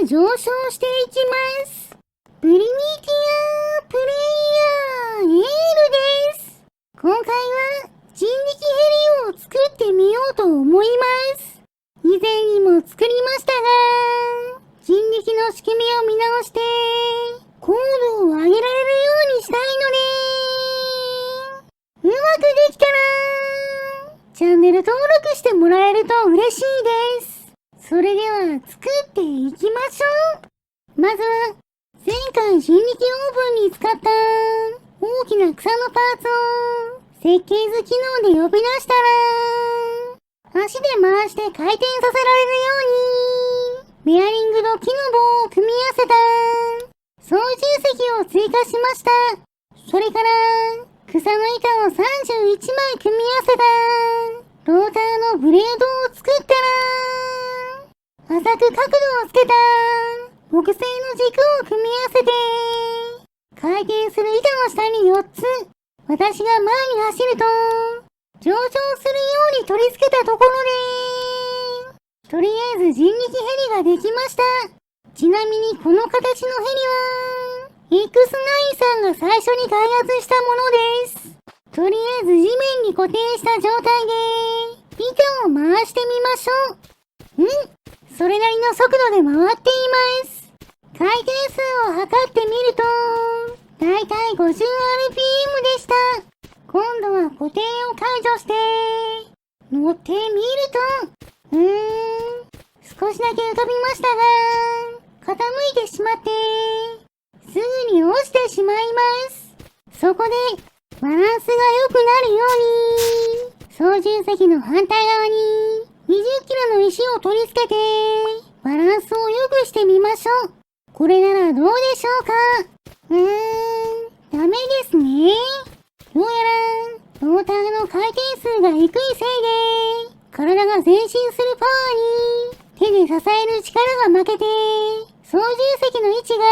上昇していきます。プリミティアプレイヤーエールです。今回は人力ヘリを作ってみようと思います。以前にも作りましたが、人力の仕組みを見直して高度を上げられるようにしたいので、うまくできたらチャンネル登録してもらえると嬉しいです。それでは作っていきましょう。まずは前回人力オーブンに使った大きな草のパーツを設計図機能で呼び出したら、足で回して回転させられるようにベアリングと木の棒を組み合わせた操縦席を追加しました。それから草の板を31枚組み合わせたローターのブレードを作ったら、浅く角度をつけた木製の軸を組み合わせて回転する板の下に4つ、私が前に走ると上昇するように取り付けたところで、とりあえず人力ヘリができました。ちなみにこの形のヘリは X9 さんが最初に開発したものです。とりあえず地面に固定した状態で板を回してみましょう。それなりの速度で回っています。回転数を測ってみるとだいたい 50rpm でした。今度は固定を解除して乗ってみると、少しだけ浮かびましたが、傾いてしまってすぐに落ちてしまいます。そこでバランスが良くなるように操縦席の反対側に20キロの石を取り付けてバランスを良くしてみましょう。これならどうでしょうか。ダメですね。どうやらローターの回転数が低いせいで体が前進するパワーに手で支える力が負けて操縦席の位置が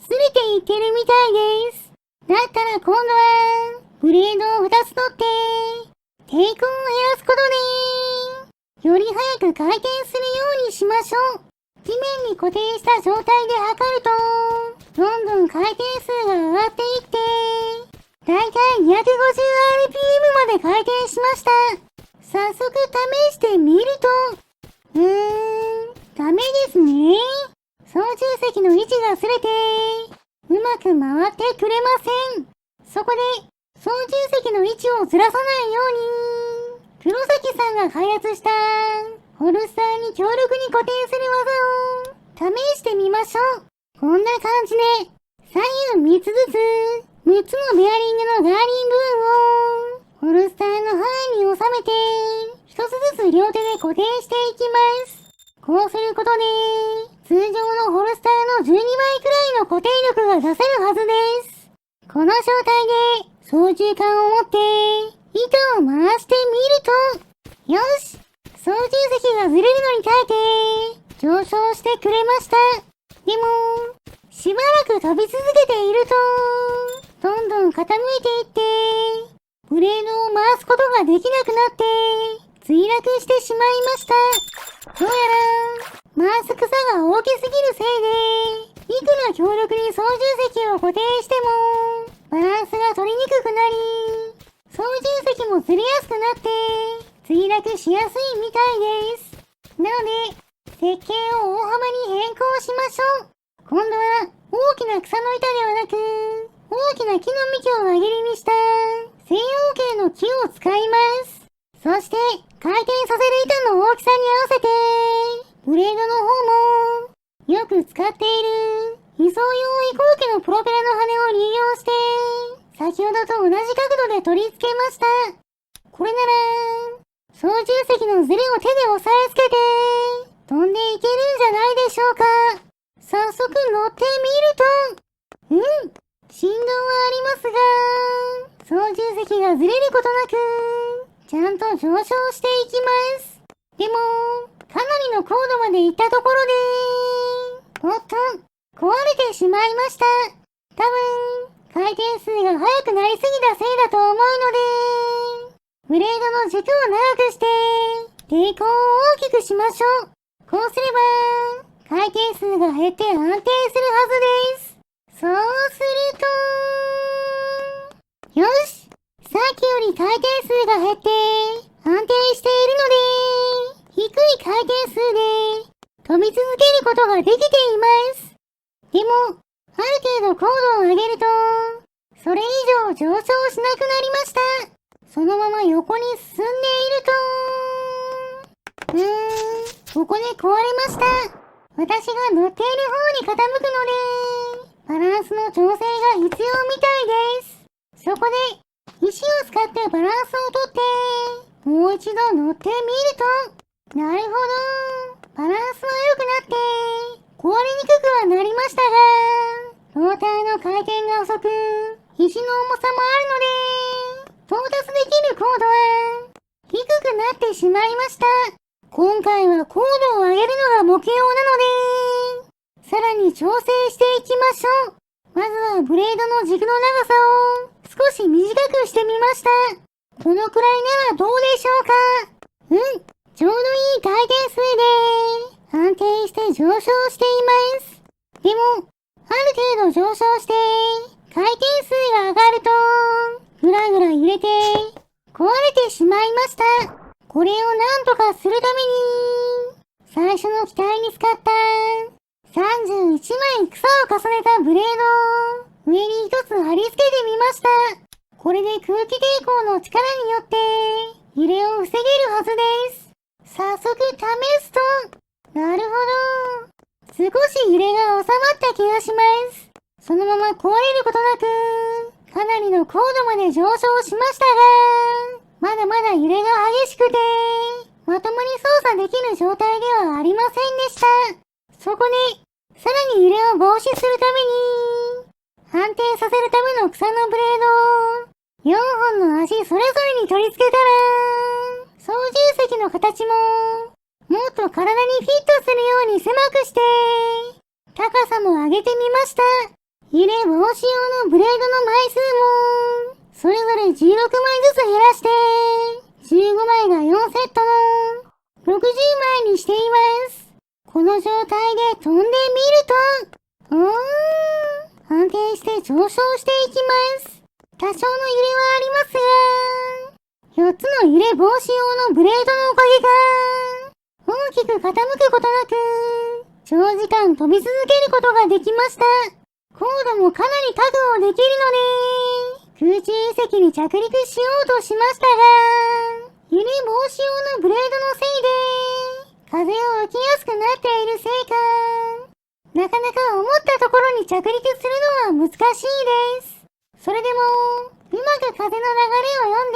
擦れていってるみたいです。だったら今度はブレードを2つ取って抵抗を減らすことでより速く回転するようにしましょう。地面に固定した状態で測るとどんどん回転数が上がっていってだいたい 250rpm まで回転しました。早速試してみるとダメですね。操縦席の位置が擦れてうまく回ってくれません。そこで操縦席の位置をずらさないように黒崎さんが開発したホルスターに強力に固定する技を試してみましょう。こんな感じで左右3つずつ6つのベアリングのガーリン部分をホルスターの範囲に収めて1つずつ両手で固定していきます。こうすることで通常のホルスターの12倍くらいの固定力が出せるはずです。この状態で操縦桿を持って板を回してみると、よし、操縦席がずれるのに耐えて上昇してくれました。でもしばらく飛び続けているとどんどん傾いていってブレードを回すことができなくなって墜落してしまいました。どうやら回す草が大きすぎるせいでいくら強力に操縦席を固定してもバランスが取りにくくなり操縦席もずれやすくなって墜落しやすいみたいです。なので設計を大幅に変更しましょう。今度は大きな草の板ではなく大きな木の幹を輪切りにした正方形の木を使います。そして回転させる板の大きさに合わせてブレードの方もよく使っている輸送用飛行機のプロペラの羽を利用して先ほどと同じ角度で取り付けました。これなら操縦席のズレを手で押さえつけて飛んでいけるんじゃないでしょうか。早速乗ってみると振動はありますが操縦席がずれることなくちゃんと上昇していきます。でもかなりの高度まで行ったところでおっと壊れてしまいました。多分回転数が速くなりすぎたせいだと思うのでブレードの軸を長くして抵抗を大きくしましょう。こうすれば回転数が減って安定するはずです。そうすると、よし、さっきより回転数が減って安定しているので、低い回転数で飛び続けることができています。でも、ある程度高度を上げると、それ以上上昇しなくなりました。そのまま横に進んでいると、ここで壊れました。私が乗っている方に傾くので、バランスの調整が必要みたいです。そこで、石を使ってバランスをとって、もう一度乗ってみると、なるほど、バランスは良くなって、壊れにくくはなりましたが、ローターの回転が遅く、石の重さもあるので、到達できる高度は低くなってしまいました。今回は高度を上げるのが目標なので、さらに調整していきましょう。まずはブレードの軸の長さを少し短くしてみました。このくらいならどうでしょうか。ちょうどいい回転数で安定して上昇しています。でも、ある程度上昇して回転数が上がるとぐらぐら揺れて壊れてしまいました。これをなんとかするために最初の機体に使った31枚草を重ねたブレードを上に一つ貼り付けてみました。これで空気抵抗の力によって揺れを防げるはずです。早速試すと、なるほど。少し揺れが収まった気がします。そのまま壊れることなく、かなりの高度まで上昇しましたが、まだまだ揺れが激しくて、まともに操作できる状態ではありませんでした。そこで、さらに揺れを防止するために、安定させるための草のブレードを、4本の足それぞれに取り付けたら、操縦席の形も、もっと体にフィットするように狭くして、高さも上げてみました。揺れ防止用のブレードの枚数も、それぞれ16枚ずつ減らして、15枚が4セットの60枚にしています。この状態で飛んでみると、安定して上昇していきます。多少の揺れはありますが、4つの揺れ防止用のブレードのおかげが、大きく傾くことなく、長時間飛び続けることができました。高度もかなり確保できるので、空中席に着陸しようとしましたが、揺れ防止用のブレードのせいで、風を受けやすくなっているせいか、なかなか思ったところに着陸するのは難しいです。それでも、うまく風の流れを読ん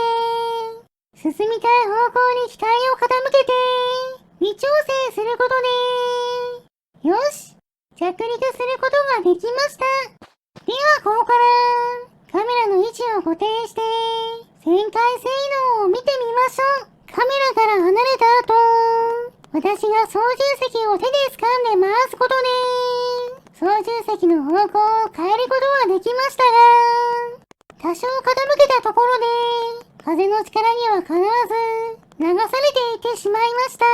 で、進みたい方向に機体を傾けて、微調整することで、よし、着陸することができました。ではここから、カメラの位置を固定して、旋回性能を見てみましょう。カメラから離れた後、私が操縦席を手で掴んで回すことで、操縦席の方向を変えることはできましたが、多少傾けたところで、風の力にはかなわず、流されていってしまいました。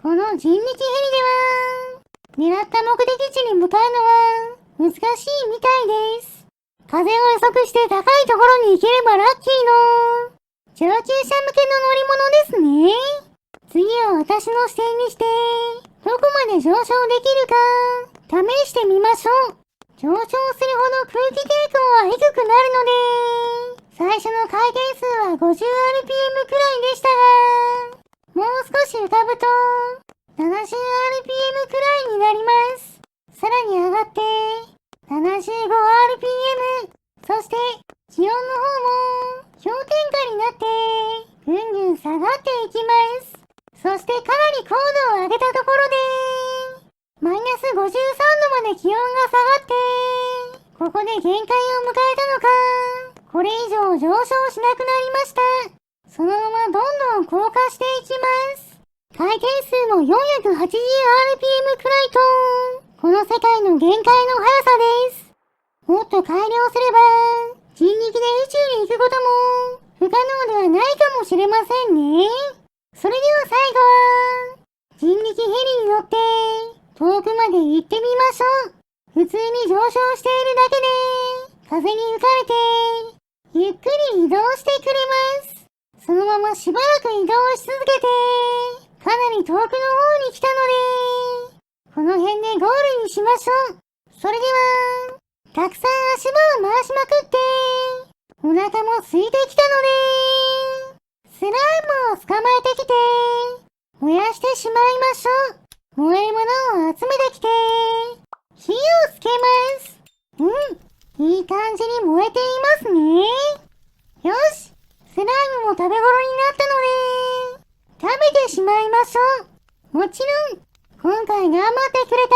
この人力ヘリでは、狙った目的地に向かうのは難しいみたいです。風を予測して高いところに行ければラッキーの、上級者向けの乗り物ですね。次は私の視点にして、どこまで上昇できるか、試してみましょう。上昇するほど空気抵抗は低くなるので、最初の回転数は 50rpm くらいでしたが、もう少し浮かぶと 70rpm くらいになります。さらに上がって 75rpm、そして気温の方も氷点下になってぐんぐん下がっていきます。そしてかなり高度を上げたところで、マイナス53度まで気温が下がって、ここで限界を迎えたのか、これ以上上昇しなくなりました。そのままどんどん降下していきます。回転数も 480rpm くらいと、この世界の限界の速さです。もっと改良すれば、人力で宇宙に行くことも不可能ではないかもしれませんね。それでは最後は、人力ヘリに乗って遠くまで行ってみましょう。普通に上昇しているだけで、風に吹かれて、ゆっくり移動してくれます。そのまましばらく移動し続けて、かなり遠くの方に来たので、この辺でゴールにしましょう。それでは、たくさん足場を回しまくって、お腹も空いてきたので、スライムを捕まえてきて、燃やしてしまいましょう。燃えるものを集めてきて、火をつけます。いい感じに燃えていますね。よし、スライムも食べ頃になったので、食べてしまいましょう。もちろん、今回頑張ってくれた、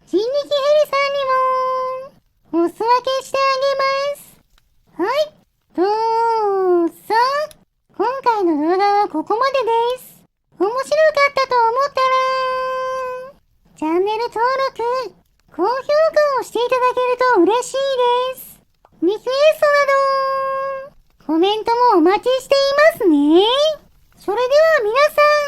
人力ヘリさんにも、お裾分けしてあげます。はい、どうぞ。今回の動画はここまでです。面白かったと思ったら、チャンネル登録、高評価をしていただけると嬉しいです。リクエストなど、コメントもお待ちしていますね。それでは皆さん、